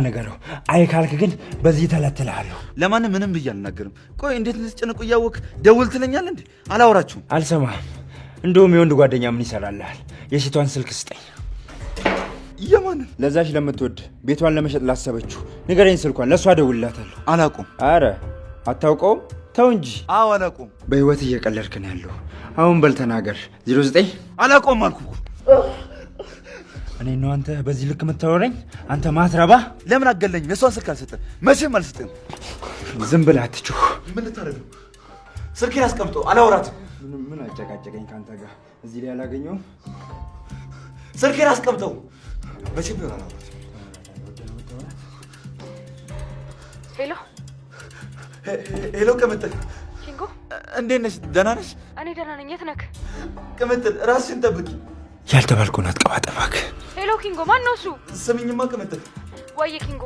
ነገረው አይ ካልክ ግን በዚህ ተለተላለሁ ለማንም ምንም ብያልናገርም ቆይ እንዴት ልትጨነቁ ያወክ ደውል ትለኛል እንዴ አላወራችሁም አልሰማም እንደውም የወንድ ጓደኛ ምን ይሰራልሃል የሴቷን ስልክ ስጠኝ የማን ለዛች ለምትወድ ቤቷን ለመሸጥ ላሰበችው ንገረኝ ስልኳን ለሷ ደውልላታለሁ አላቆም አረ አታውቀውም ተው እንጂ አዎ አላቆም በህይወት እየቀለድክ ነው ያለው አሁን በል ተናገር 09 አላቆም አልኩ እኔ ነው አንተ በዚህ ልክ መተወረኝ አንተ ማትረባ ለምን አገለኝ የሷን ስልክ አልሰጠም መቼም አልሰጠም ዝም ብለህ አትጩህ ምን ልታረግ ነው ስልኬን አስቀምጦ አላወራትም ምን አጨቃጨቀኝ ካንተ ጋር እዚህ ላይ ያላገኘው ስልኬን አስቀምጠው መቼም ቢሆን አላወራትም ሄሎ ቅምጥል ኪንጎ እንዴት ነሽ ደህና ነሽ እኔ ደህና ነኝ የት ነህ ቅምጥል ራስሽን ጠብቂ ያልተባልኩን አትቀባጠባክ ሄሎ ኪንጎ ማን ነው እሱ ስሚኝማ ቅምጥል ወይ ኪንጎ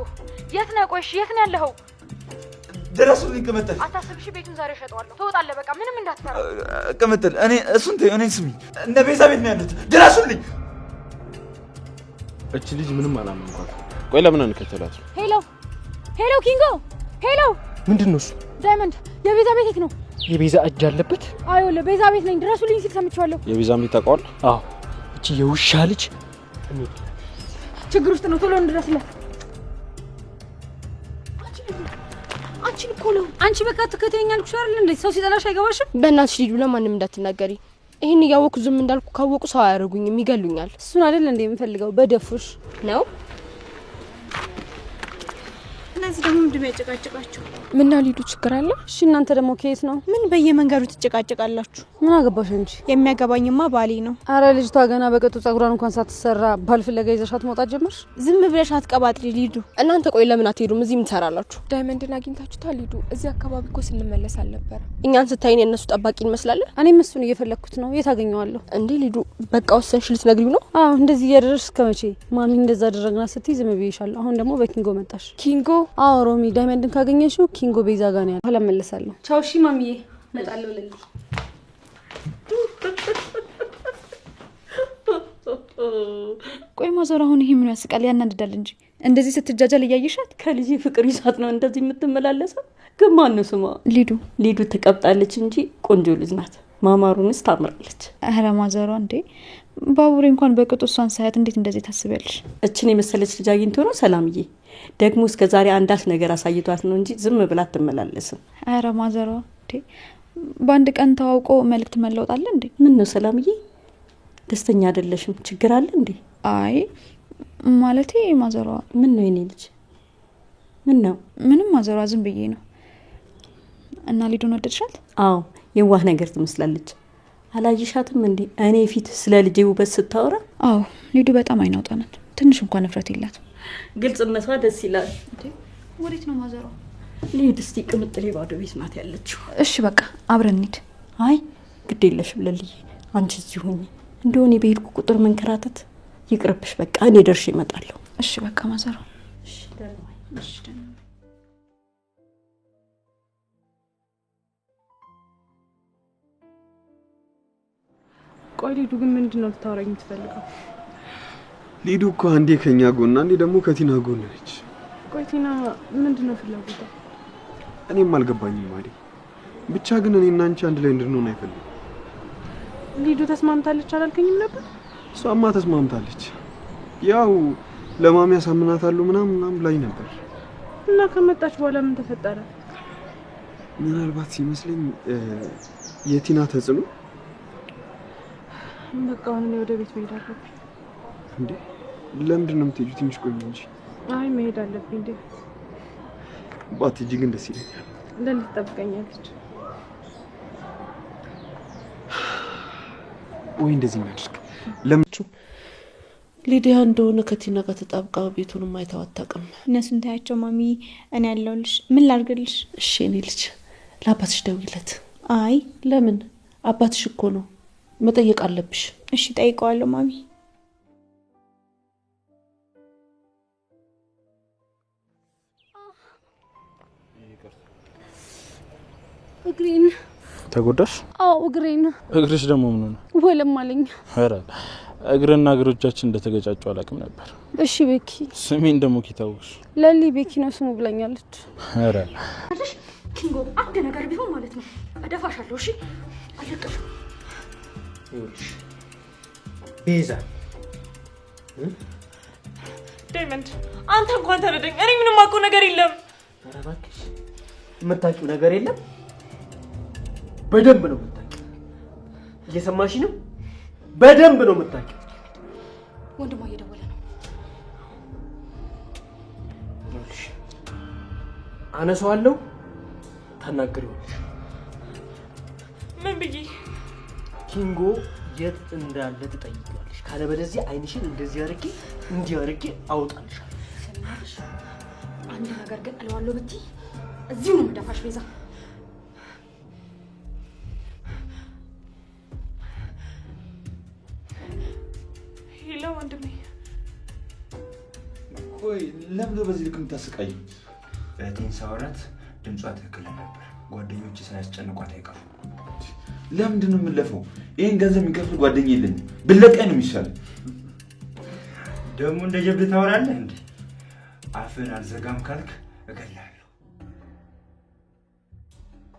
የት ነህ ቆይሽ የት ነው ያለኸው ድረሱልኝ ቅምጥል አታስብሽ ቤቱን ዛሬ ሸጠዋለሁ ትወጣለህ በቃ ምንም እንዳትፈራ ቅምጥል እኔ እሱን ተይው እኔን ስሚኝ እነ ቤዛ ቤት ነው ያሉት ድረሱልኝ እቺ ልጅ ምንም አላመንኳት ቆይ ለምን አንከተላት ሄሎ ኪንጎ ሄሎ ምንድነው እሱ ዳይመንድ የቤዛ ቤት ነው የቤዛ እጅ አለበት አዎ ለቤዛ ቤት ነኝ ድረሱልኝ ሲል ሰምቻለሁ የቤዛም ቤት ታውቀዋል አዎ እቺ የውሻ ልጅ ችግር ውስጥ ነው ቶሎ እንድረስለት አንቺ በቃ ተከተኛልኩሽ አይደል እንዴ ሰው ሲጠላሽ አይገባሽም በእናትሽ ልጅ ለማንም እንዳትናገሪ ይሄን ያወኩ ዝም እንዳልኩ ካወቁ ሰው አያረጉኝም ይገሉኛል እሱን አይደል እንዴ የምፈልገው በደፉሽ ነው እነዚህ ደግሞ ምንድነው ያጨቃጨቃችሁ ምን አሊዱ ችግር አለ እሺ እናንተ ደግሞ ከየት ነው ምን በየመንገዱ ትጨቃጨቃላችሁ ምን አገባሽ እንጂ የሚያገባኝማ ባሌ ነው አረ ልጅቷ ገና በቀጡ ጸጉሯን እንኳን ሳትሰራ ባል ፍለጋ ይዘሻት መውጣት ጀመርሽ ዝም ብለሽ አትቀባጥሪ ሊዱ እናንተ ቆይ ለምን አትሄዱም እዚህ ምን ትሰራላችሁ ዳይመንድን አግኝታችሁታል ሊዱ እዚህ አካባቢ እኮ ስንመለስ አልነበረ እኛን ስታይን የነሱ ጠባቂ እንመስላለን እኔም እሱን እየፈለኩት ነው የት አገኘዋለሁ እንዴ ሊዱ በቃ ወሰንሽ ልትነግሪው ነው አዎ እንደዚህ እያደረግሽ እስከመቼ ማሚ እንደዛ አደረግና ስትይ ዝም ብዬሻለሁ አሁን ደግሞ በኪንጎ መጣሽ ኪንጎ አዎ ሮሚ ዳይመንድን ካገኘሽው ኪንጎ ቤዛ ጋር ነው ያለው ኋላ መለሳለሁ ቻው እሺ ማሚዬ መጣለሁ ለልኝ ቆይ ማዘር አሁን ይሄ ምን ያስቃል ያናንዳል እንጂ እንደዚህ ስትጃጃል እያየሻት ከልጅ ፍቅር ይሳት ነው እንደዚህ የምትመላለሰው ግን ማን ነው ስሟ ሊዱ ተቀብጣለች እንጂ ቆንጆ ልጅ ናት ማማሩንስ ታምራለች አረ ማዘሯ እንዴ ባቡሬ እንኳን በቅጡ እሷን ሳያት እንዴት እንደዚህ ታስቢያለሽ እችን የመሰለች ልጅ አግኝቶ ነው ሰላምዬ ደግሞ እስከዛሬ አንዳች ነገር አሳይቷት ነው እንጂ ዝም ብላ አትመላለስም አረ ማዘሯ እንዴ በአንድ ቀን ተዋውቆ መልእክት መለውጣለ እንዴ ምን ነው ሰላምዬ ደስተኛ አይደለሽም ችግር አለ እንዴ አይ ማለቴ ማዘሯ ምን ነው የኔ ልጅ ምን ነው ምንም ማዘሯ ዝም ብዬ ነው እና ሊዱን ወደድሻት አዎ የዋህ ነገር ትመስላለች አላየሻትም እንዴ እኔ ፊት ስለ ልጄ ውበት ስታወራ አዎ ሊዱ በጣም አይናውጣ ናት ትንሽ እንኳን ንፍረት የላት ግልጽነቷ ደስ ይላል እንዴ ወዴት ነው ማዘሯ ልሂድ እስቲ ቅምጥሌ ባዶ ቤት ናት ያለችው እሺ በቃ አብረን እንሂድ አይ ግድ የለሽም ለልዬ አንቺ እዚህ ሁኚ እንደሆነ በሄድኩ ቁጥር መንከራተት ይቅርብሽ በቃ እኔ ደርሼ እመጣለሁ እሺ በቃ ማዘሯ እሺ ደህና እሺ ደህና ቆይ ሊዱ ግን ምንድነው ልታወራኝ የምትፈልገው ሊዱ እኮ አንዴ ከኛ ጎን አንዴ ደግሞ ከቲና ጎን ነች ቆይ ቲና ምንድነው ፍላጎቷ እኔም አልገባኝም ማለት ብቻ ግን እኔና አንቺ አንድ ላይ እንድንሆን አይፈልግም ሊዱ ተስማምታለች አላልከኝም ነበር እሷማ ተስማምታለች ያው ለማሚ ያሳምናታሉ ምናምን ብላኝ ነበር እና ከመጣች በኋላ ምን ተፈጠረ ምናልባት ሲመስለኝ የቲና ተጽዕኖ በቃ አሁን ወደ ቤት መሄድ አለብኝ እንዴ ለምንድን ነው የምትሄጂው ትንሽ ቆይ እንጂ አይ መሄድ አለብኝ እንዴ ባትሄጂ ግን ደስ ይለኛል ለሊት ጠብቀኛለች ወይ እንደዚህ እናድርግ ለምቹ ሊዲያ እንደሆነ ከቲና ጋር ተጣብቃ ቤቱንም አይታው አታውቅም እነሱን ታያቸው ማሚ እኔ ያለሁልሽ ምን ላድርግልሽ እሺ እኔ ልጅ ለአባትሽ ደውይለት አይ ለምን አባትሽ እኮ ነው መጠየቅ አለብሽ እሺ ጠይቀዋለሁ ማሚ እግሬን ተጎዳሽ አዎ እግሬን እግርሽ ደግሞ ምን ነው ወለም አለኝ ኧረ እግርና እግሮቻችን እንደተገጫጩ አላውቅም ነበር። እሺ ቤኪ። ስሜን ደግሞ ኪታውስ ለሊ ቤኪ ነው ስሙ ብላኛለች። ኧረ ኪንጎ አንድ ነገር ቢሆን ማለት ነው እደፋሻለሁ። እሺ አለቀሽም። ይኸውልሽ ቤዛ ዳይመንድ አንተ እንኳን ተረዳኝ። እኔ ምንም አውቀው ነገር የለም። ኧረ እባክሽ የምታውቂው ነገር የለም? በደንብ ነው የምታውቂው። እየሰማሽ ነው? በደንብ ነው የምታውቂው። ወንድሟ እየደወለ ነው። ይኸውልሽ አነሳዋለሁ፣ ታናግሪዋለሽ። ምን ብዬ? ኪንጎ የት እንዳለ ትጠይቂዋለሽ። ካለበለዚያ አይንሽን እንደዚህ አድርጌ እንዲህ አድርጌ አውጣልሻለሁ። ሰማሽ? አንድ ነገር ግን አለዋለሁ ብትይ እዚሁ ነው የምደፋሽ ቤዛ። ሄሎ ወንድሜ። ቆይ ለምን በዚህ ልክ የምታስቃይ? እህቴን ሳወራት ድምጿ ትክክል ነበር። ጓደኞቼ ሳያስጨንቋት አይቀሩም። ለምንድን ነው የምንለፈው? ይሄን ገንዘብ የሚከፍል ጓደኛ የለኝም። ብለቀኝ ነው የሚሻለው። ደግሞ እንደ ጀብድ ታወራለህ እንዴ? አፍህን አልዘጋም ካልክ እገላለሁ።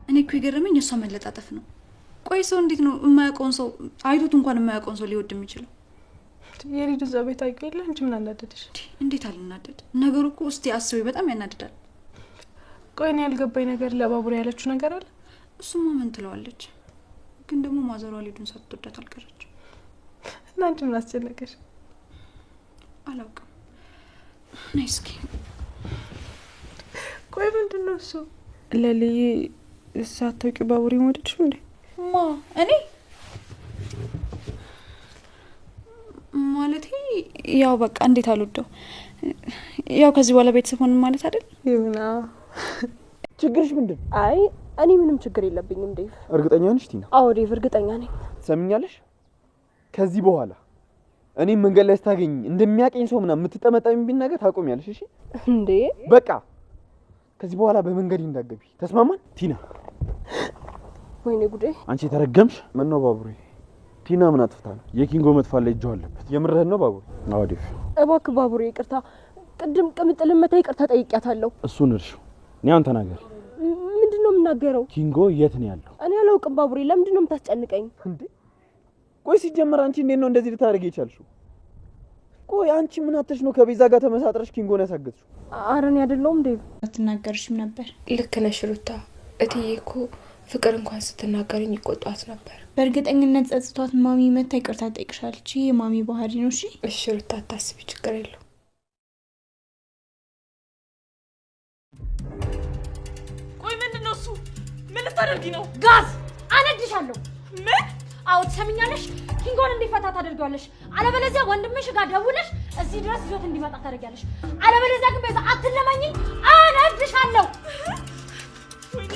እኔ እኮ የገረመኝ እሷ መለጣጠፍ ነው። ቆይ ሰው እንዴት ነው የማያውቀውን ሰው አይቶት እንኳን የማያውቀውን ሰው ሊወድ የሚችለው? የሊዱ እዛ ቤት አውቂው የለ እንጂ ምን አናደደሽ? እንዴት አልናደድ? ነገሩ እኮ እስቲ አስቤ በጣም ያናድዳል። ቆይ እኔ ያልገባኝ ነገር ለባቡሬ ያለችው ነገር አለ። እሱማ ምን ትለዋለች? ግን ደግሞ ማዘሯ ሊዱን ሳትወዳት አልቀረች። እና አንቺ ምን አስጨነቀሽ? አላውቅም። ነይ እስኪ። ቆይ ምንድን ነው እሱ? ለልዬ ሳታውቂው ባቡሬ ወደድሽ እንዴ? ማ እኔ ማለቴ ያው በቃ እንዴት አልወደው። ያው ከዚህ በኋላ ቤተሰብ ሆነን ማለት አይደል? ይሁና። ችግርሽ ምንድን? አይ እኔ ምንም ችግር የለብኝም ዴቭ። እርግጠኛ ነሽ ቲና? አዎ ዴቭ እርግጠኛ ነኝ። ትሰሚኛለሽ? ከዚህ በኋላ እኔ መንገድ ላይ ስታገኝ እንደሚያቀኝ ሰው ምናምን የምትጠመጠሚብኝ ነገር ታቆሚያለሽ። እሺ እንዴ? በቃ ከዚህ በኋላ በመንገድ እንዳትገቢ ተስማማን? ቲና። ወይኔ ጉዴ! አንቺ የተረገምሽ። ምን ነው ባቡሬ? ቲና ምን አጥፍታ ነው? የኪንጎ መጥፋት ላይ እጇ አለበት። የምርህን ነው ባቡሬ? አዎ ዴቭ። እባክህ ባቡሬ ይቅርታ። ቅድም ቅምጥል መታ ይቅርታ ጠይቂያታለሁ። እሱን እርሺው። እኔ አንተ ተናገር። ምንድነው የምናገረው? ኪንጎ የት ነው ያለው? እኔ አላውቅም ባቡሬ። ለምንድነው የምታስጨንቀኝ እንዴ? ቆይ ሲጀመር አንቺ እንዴት ነው እንደዚህ ልታደርጊ የቻልሽው? ቆይ አንቺ ምን አተሽ ነው ከቤዛ ጋር ተመሳጥረሽ ኪንጎን ያሳገዝሽው? ኧረ እኔ አይደለሁም ዴቭ። አትናገርሽም ነበር? ልክ ነሽ ሩታ። እትዬ እኮ ፍቅር እንኳን ስትናገርኝ ይቆጣት ነበር። በእርግጠኝነት ጸጽቷት ማሚ መታ ይቅርታ ጠይቅሻለች። ይሄ ማሚ ባህሪ ነው። እሺ እሺ ሩታ አታስቢ፣ ችግር የለው። ቆይ ምንድነው እሱ? ምን ልታደርጊ ነው? ጋዝ አነድሻለሁ። ምን? አዎ ትሰሚኛለሽ? ኪንጎን እንዲፈታ ታደርጊዋለሽ። አለበለዚያ ወንድምሽ ጋር ደውለሽ እዚህ ድረስ ይዞት እንዲመጣ ታደርጊያለሽ። አለበለዚያ ግን ቤዛ አትለማኝኝ፣ አነድሻለሁ። ወይኔ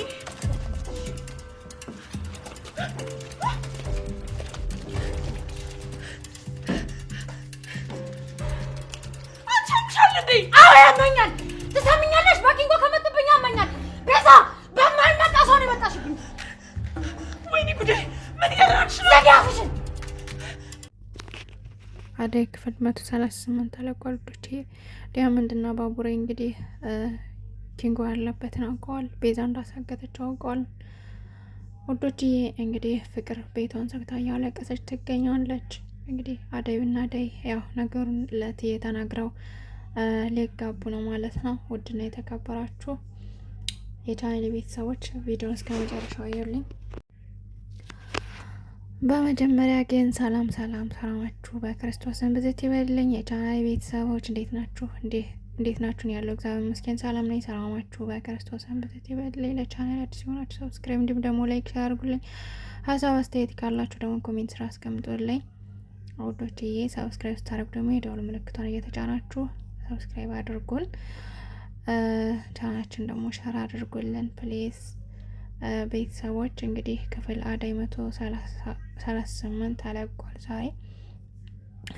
አቻምሻል እንዴ? አዎ ያመኛል። ትሰሚኛለሽ? በኪንጎ ከመጥብኝ ያመኛል። ቤዛ በማይመጣ ሰው ነው የመጣሽብኝ። ወይኔ ጉዴ! ምን ያደርግሽ ነው? ዘጋፍሽን አደይ ክፍል 138 ተለቋል። ዶቼ ዲያመንድና ባቡሬ እንግዲህ ኪንጎ ያለበትን አውቀዋል። ቤዛ እንዳሳገተች አውቀዋል። ወዶችዬ እንግዲህ ፍቅር ቤቷን ዘግታ እያለቀሰች ትገኛለች። እንግዲህ አደይና አደይ ያው ነገሩን ለእትዬ ተናግረው ሊጋቡ ነው ማለት ነው። ውድና የተከበራችሁ የቻናሌ ቤተሰቦች ቪዲዮን እስከ መጨረሻው እዩልኝ። በመጀመሪያ ግን ሰላም ሰላማችሁ በክርስቶስን ብዝት ይበልልኝ። የቻናሌ ቤተሰቦች እንዴት ናችሁ? እንዴት ናችሁ? ያለው እግዚአብሔር ይመስገን ሰላም ነኝ። ሰላማችሁ በክርስቶስን ብዝት ይበልልኝ። ለቻናሌ አዲስ የሆናችሁ ሰብስክራይብ እንዲሁም ደግሞ ላይክ አድርጉልኝ። ሀሳብ አስተያየት ካላችሁ ደግሞ ኮሜንት ስራ አስቀምጡልኝ። ውዶችዬ ሰብስክራይብ ስታደርጉ ደግሞ የደወል ምልክቷን እየተጫናችሁ ሰብስክራይብ አድርጉን። ቻናላችን ደግሞ ሸር አድርጉልን ፕሌስ። ቤተሰቦች እንግዲህ ክፍል አደይ 138 ተለቋል ዛሬ።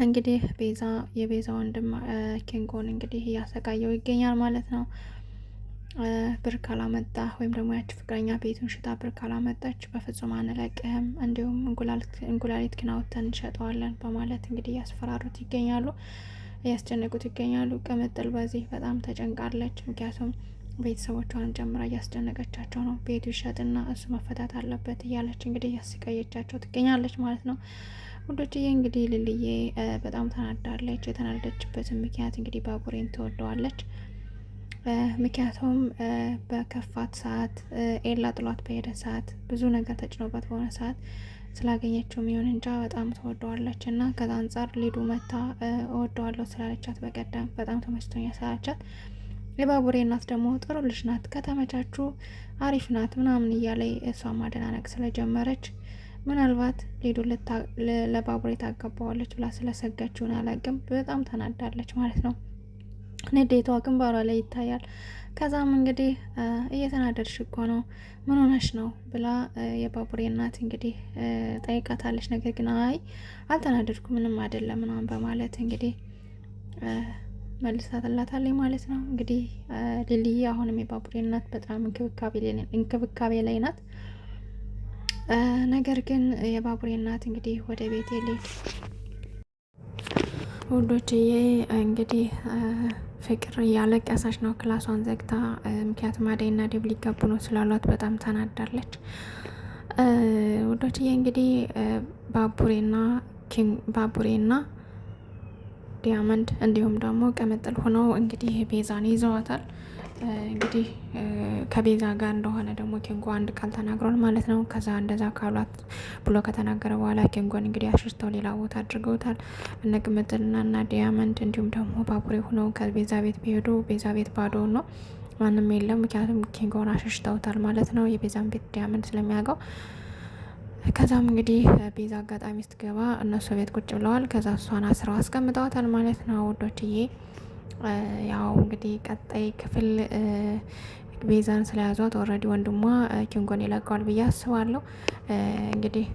እንግዲህ የቤዛ ወንድም ኪንጎን እንግዲህ እያሰቃየው ይገኛል ማለት ነው። ብር ካላመጣ ወይም ደግሞ ያቺ ፍቅረኛ ቤቱን ሽጣ ብር ካላመጣች በፍጹም አንለቅህም፣ እንዲሁም እንቁላሊት ግን አውጥተን እንሸጠዋለን በማለት እንግዲህ እያስፈራሩት ይገኛሉ፣ እያስጨነቁት ይገኛሉ። ቅምጥል በዚህ በጣም ተጨንቃለች። ምክንያቱም ቤተሰቦቿን ጨምራ እያስጨነቀቻቸው ነው። ቤቱ ይሸጥና እሱ መፈታት አለበት እያለች እንግዲህ እያስቀየቻቸው ትገኛለች ማለት ነው። ውዶችዬ እንግዲህ ልልዬ በጣም ተናዳለች። የተናደደችበትን ምክንያት እንግዲህ ባቡሬን ትወደዋለች። ምክንያቱም በከፋት ሰዓት ኤላ ጥሏት በሄደ ሰዓት ብዙ ነገር ተጭኖበት በሆነ ሰዓት ስላገኘችው የሚሆን እንጃ በጣም ትወደዋለች እና ከዛ አንጻር ሊዱ መታ እወደዋለሁ ስላለቻት በቀደም በጣም ተመችቶኛል ስላለቻት የባቡሬ እናት ደግሞ ጥሩ ልጅ ናት፣ ከተመቻቹ አሪፍ ናት ምናምን እያለ እሷ ማደናነቅ ስለጀመረች ምናልባት ሊዱ ለባቡሬ ታገባዋለች ብላ ስለሰጋችውን አላቅም በጣም ተናዳለች ማለት ነው። ንዴቷ ግንባሯ ላይ ይታያል። ከዛም እንግዲህ እየተናደድሽ እኮ ነው ምን ሆነሽ ነው ብላ የባቡሬ እናት እንግዲህ ጠይቃታለች። ነገር ግን አይ አልተናደድኩ ምንም አይደለም ምናምን በማለት እንግዲህ መልሳትላታለች ማለት ነው። እንግዲህ ልልዬ አሁንም የባቡሬ እናት በጣም እንክብካቤ ላይ ናት። ነገር ግን የባቡሬ እናት እንግዲህ ወደ ቤት ልሂድ ውዶችዬ እንግዲህ ፍቅር እያለቀሰች ነው ክላሷን ዘግታ። ምክንያቱም አደይና ዴብ ሊጋቡ ነው ስላሏት በጣም ተናዳለች። ውዶችዬ እንግዲህ ባቡሬና ዲያመንድ እንዲሁም ደግሞ ቅምጥል ሆነው እንግዲህ ቤዛን ይዘዋታል። እንግዲህ ከቤዛ ጋር እንደሆነ ደግሞ ኪንጎ አንድ ቃል ተናግሯል ማለት ነው። ከዛ እንደዛ ካሏት ብሎ ከተናገረ በኋላ ኪንጎን እንግዲህ አሽሽተው ሌላ ቦታ አድርገውታል። እነ ቅምጥልና እና ዲያመንድ እንዲሁም ደግሞ ባቡሬ ሆነው ከቤዛ ቤት ቢሄዱ ቤዛ ቤት ባዶ ነው፣ ማንም የለም። ምክንያቱም ኪንጎን አሽሽተውታል ማለት ነው፣ የቤዛን ቤት ዲያመንድ ስለሚያውቀው። ከዛም እንግዲህ ቤዛ አጋጣሚ ስትገባ እነሱ ቤት ቁጭ ብለዋል። ከዛ እሷን አስረው አስቀምጠዋታል ማለት ነው ውዶችዬ። ያው እንግዲህ ቀጣይ ክፍል ቤዛን ስለያዟት ኦልሬዲ ወንድሟ ኪንጎን ይለቀዋል ብዬ አስባለሁ። እንግዲህ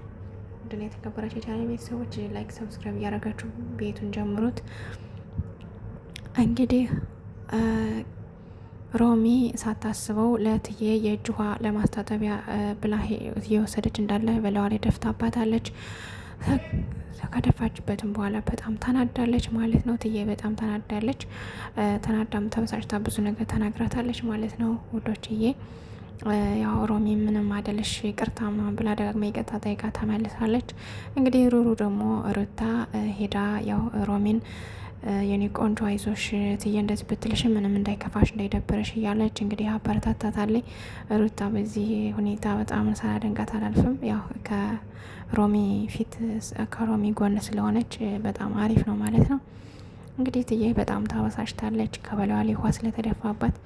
ድን የተከበራቸው የቻናል ቤተሰቦች ላይክ ሰብስክራይብ እያደረጋችሁ ቤቱን ጀምሩት። እንግዲህ ሮሚ ሳታስበው ለትዬ የእጅ ውሃ ለማስታጠቢያ ብላ እየወሰደች እንዳለ በላዋ ላይ ደፍታባታለች። ከደፋችበትም በኋላ በጣም ተናዳለች ማለት ነው። ትዬ በጣም ተናዳለች። ተናዳም ተበሳጭታ ብዙ ነገር ተናግራታለች ማለት ነው ውዶችዬ። ያው ሮሚ ምንም አይደለሽ ይቅርታ ምናምን ብላ ደጋግማ ይቅርታ ጠይቃ ተመልሳለች። እንግዲህ ሩሩ ደግሞ ሩታ ሄዳ ያው ሮሚን የኔ ቆንጆ አይዞሽ ትዬ እንደዚህ ብትልሽ ምንም እንዳይከፋሽ እንዳይደብረሽ እያለች እንግዲህ አበረታታታለች። ሩታ በዚህ ሁኔታ በጣም ሳላደንቃት አላልፍም። ያው ከሮሚ ፊት ከሮሚ ጎን ስለሆነች በጣም አሪፍ ነው ማለት ነው። እንግዲህ ትዬ በጣም ታበሳጭታለች ከበላዋ ላይ ውሃ ስለተደፋባት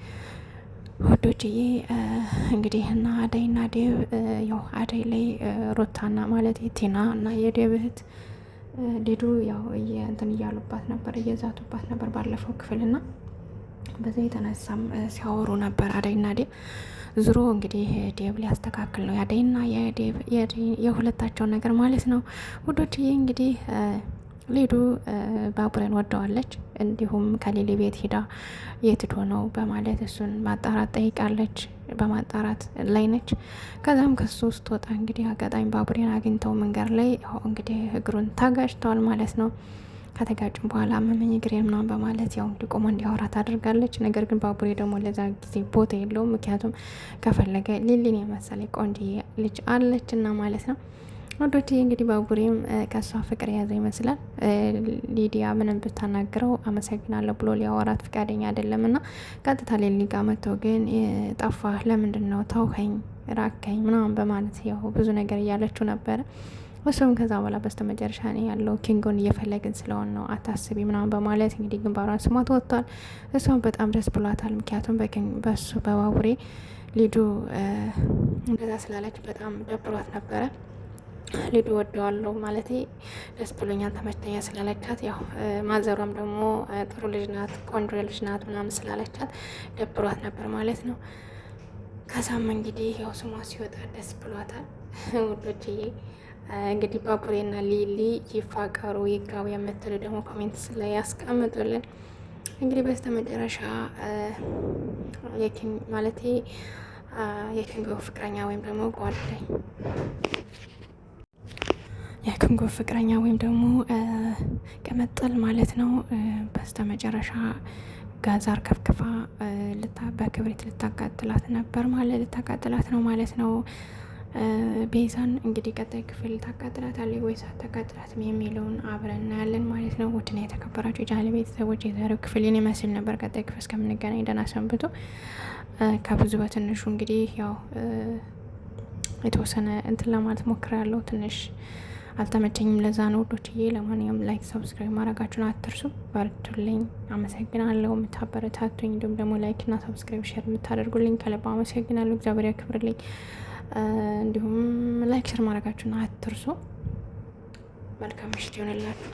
ወዶችዬ። እንግዲህ እና አደይና ዴብ ያው አደይ ላይ ሩታና ማለት ቲና እና የዴብ እህት ሊዱ ያው እንትን እያሉባት ነበር፣ እየዛቱባት ነበር ባለፈው ክፍልና በዛ የተነሳም ሲያወሩ ነበር አደይና ዴብ። ዙሮ እንግዲህ ዴብ ሊያስተካክል ነው የአደይና የዴብ የሁለታቸው ነገር ማለት ነው ውዶችዬ። እንግዲህ ሊዱ ባቡሬን ወደዋለች። እንዲሁም ከሌሊ ቤት ሂዳ የት ሄዶ ነው በማለት እሱን ማጣራት ጠይቃለች። በማጣራት ላይ ነች። ከዛም ከሱ ውስጥ ወጣ እንግዲህ አጋጣሚ ባቡሬን አግኝተው መንገድ ላይ ያው እንግዲህ እግሩን ታጋጭተዋል ማለት ነው። ከተጋጩም በኋላ አመመኝ እግሬን ምናምን በማለት ያው እንዲቆመ እንዲያወራ ታደርጋለች። ነገር ግን ባቡሬ ደግሞ ለዛ ጊዜ ቦታ የለውም። ምክንያቱም ከፈለገ ሊሊን የመሰለ ቆንጆ ልጅ አለችና ማለት ነው ወዶቼ። እንግዲህ ባቡሬም ከሷ ፍቅር የያዘ ይመስላል። ሊዲያ ምንም ብታናግረው አመሰግናለሁ ብሎ ሊያወራት ፍቃደኛ አይደለም እና ቀጥታ ሌሊ ጋ መጥተው ግን ጠፋህ፣ ለምንድን ነው ተውኸኝ፣ ራከኝ ምናምን በማለት ያው ብዙ ነገር እያለችው ነበረ። እሱም ከዛ በኋላ በስተመጨረሻ ነው ያለው ኪንጎን እየፈለግን ስለሆን ነው አታስቢ ምናምን በማለት እንግዲህ ግንባሯን ስሟት ወጥቷል። እሷም በጣም ደስ ብሏታል። ምክንያቱም በሱ በባቡሬ ሊዱ እንደዛ ስላለች በጣም ደብሯት ነበረ። ሊዱ ወደዋለሁ ማለት ደስ ብሎኛል ተመችተኛ ስላለቻት፣ ያው ማዘሯም ደግሞ ጥሩ ልጅ ናት ቆንጆ ልጅ ናት ምናምን ስላለቻት ደብሯት ነበር ማለት ነው። ከዛም እንግዲህ ያው ስሟ ሲወጣ ደስ ብሏታል ውዶችዬ። እንግዲህ ባቡሬና ሊሊ ይፋቀሩ ይጋቡ የምትሉ ደግሞ ኮሜንት ላይ ያስቀምጡልን። እንግዲህ በስተመጨረሻ ማለቴ የኪንጎ ፍቅረኛ ወይም ደግሞ ጓደኛ የኪንጎ ፍቅረኛ ወይም ደግሞ ቅምጥል ማለት ነው በስተመጨረሻ ጋዛር ከፍክፋ በክብሪት ልታቃጥላት ነው ማለት ነው። ቤዛን እንግዲህ ቀጣይ ክፍል ታቃጥላታለች ወይስ አታቃጥላትም የሚለውን አብረን እናያለን ማለት ነው። ውድና የተከበራችሁ የቻናሌ ቤተሰቦች የዛሬው ክፍል ይህን ይመስል ነበር። ቀጣይ ክፍል እስከምንገናኝ ደህና ሰንብቱ። ከብዙ በትንሹ እንግዲህ ያው የተወሰነ እንትን ለማለት ሞክሬያለሁ። ትንሽ አልተመቸኝም፣ ለዛ ነው ውዶችዬ። ለማንኛውም ላይክ፣ ሰብስክራይብ ማድረጋችሁን አትርሱ። በርቱልኝ። አመሰግናለሁ የምታበረታቱኝ፣ እንዲሁም ደግሞ ላይክ እና ሰብስክራይብ ሼር የምታደርጉልኝ ከልብ አመሰግናለሁ። እግዚአብሔር ያክብርልኝ። እንዲሁም ላይክ ሼር ማድረጋችሁን አትርሱ። መልካም ምሽት ይሆንላችሁ።